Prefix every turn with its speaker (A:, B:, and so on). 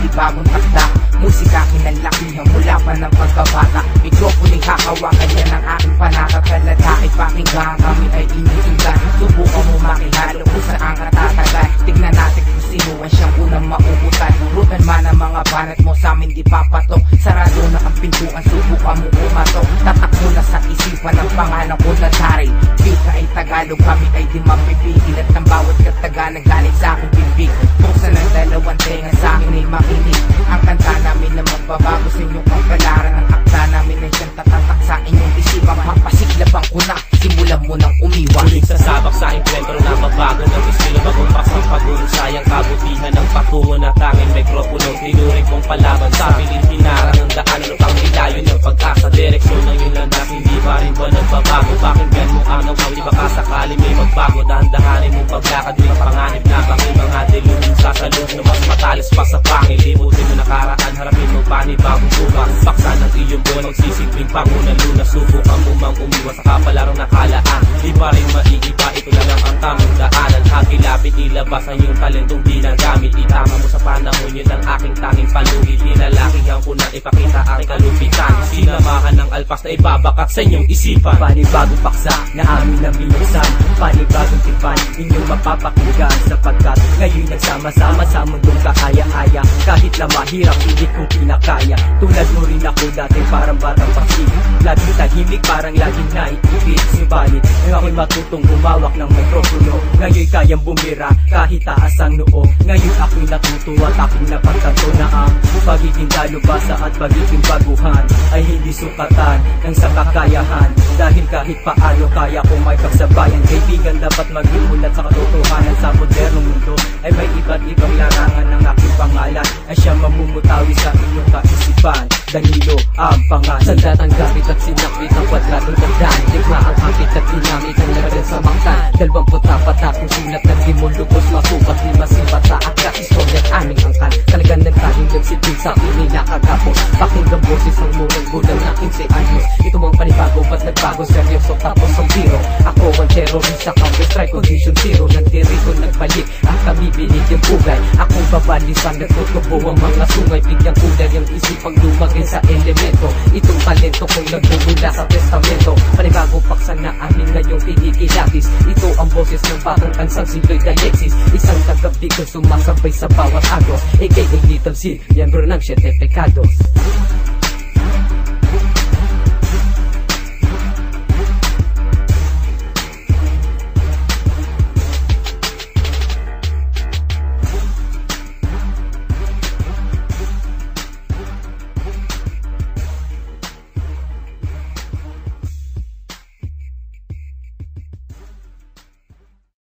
A: panibagong takda. Musika kinalakihan mula pa ng pagkabata. Mikroponing hakawakan yan ang aking panata. Talaga ay pakinggan, kami ay iniinggan. Subukan mo makihalo kung saan ka tatagal. Tignan natin kung sino ang siyang unang mauutan. Rutan man ang mga banat mo sa amin di papatok. Sarado na ang pintuan, subukan mo umatok. Tatak mo na sa isipan ang pangalan ko na Daryl. Bika ay Tagalog, kami ay di mapipigil. At ang bawat kataga na galing sa aking bibig. Buksan ang dalawang tenga sa akin ay makinig. Ang kanta namin na magbabago sa inyong kapalaran. Ang akta namin ay siyang tatatak sa inyong isipan. Mapasiklabang ko na, simulan mo nang umiwan.
B: Huling sasabak sa enkwentro na mabago ng estilo. Bagong paksang pagulong sayang kabutihan ng patungo na tanging mikropono. Tinuring kong palaban sa pilit hinarang ng daan. Ano pang nilayo ng pagkasa direksyon ng yun lang na hindi pa rin ba nagbabago. Pakinggan mo ang nawaw, di baka sakali may magbago. Dahan-dahanin mong paglakad, may panganib na bangin. Mga deluding sa salud na mas matalis pa sa pangil. Limutin mo nakaraan, harapin mo panibagong bukas. Paksa ng iyong buwan, magsisimpleng pangunan luna. Subukan mo mang umiwas sa kapalarong nakalaan. Di pa rin maiiba, ito lang ang tamang daanan. Hagilapit, ilabas ang iyong talentong di nagamit. Itama mo sa panahon, yun ang aking tanging paluhid. Inalakihan ko na ipakita ang kalupitan. Sinamahan ng alpas na ibabakat sa inyong isipan.
C: Panibagong paksa na amin na binuksan. Panibagong tipan, inyong mapapakinggan. Sapagkat ngayon nagsama-sama sa mundong kakaya-aya. Kahit na mahirap, pilit kong kinakaya. Tulad mo rin ako dati parang batang pasigit. Laging tahimik, parang laging naitipid. Subalit, ako'y matutong humawak ng mikropono. Ngayon kayang bumira, kahit taas ang noo. Ngayon ako'y natutuwa at ako'y napagtanto na ang pagiging dalubhasa at pagiging baguhan ay hindi sukatan ng sa kakayahan. Dahil kahit paano kaya kong may pagsabayan. Kaibigan, dapat mag-iulat sa katotohanan. Sa modernong mundo ay may iba't ibang larangan. Ng aking pangalan ay siya mamumutawi sa inyong kaisipan. Danilo ang pangalan.
D: Sandatang gamit at sinakit ang kwadratong tandaan. Ligma ang hakit at dinamit ang lagyan sa mangkan. 24 akong sulat na di mo lubos masukat. Di masipat sa akat, istorya't aming angkan. Talagang nagtahing nagsitig sa aking nakagapos. Pakinggang boses ang murang gulang na 15 anyos. Ito ang panibago, ba't nagbago seryoso tapos ang biro. Ako ang terrorista, counter-strike, condition zero. Nagtirito, nagbalik, ang kami binigyan pugay. Akong babalisan, nagtutubo ang mga sungay. Bigyang kulay ang isipang lumagay sa elemento. Itong talento kong nagmumula sa testamento. Panibagong paksa na amin ngayong inikilatis. Ito ang boses ng batang kansang si Lloyd Alexis. Isang tagabig kong sumasabay sa bawat agos. A.K.A. Little C, miyembro ng 7 Pecados.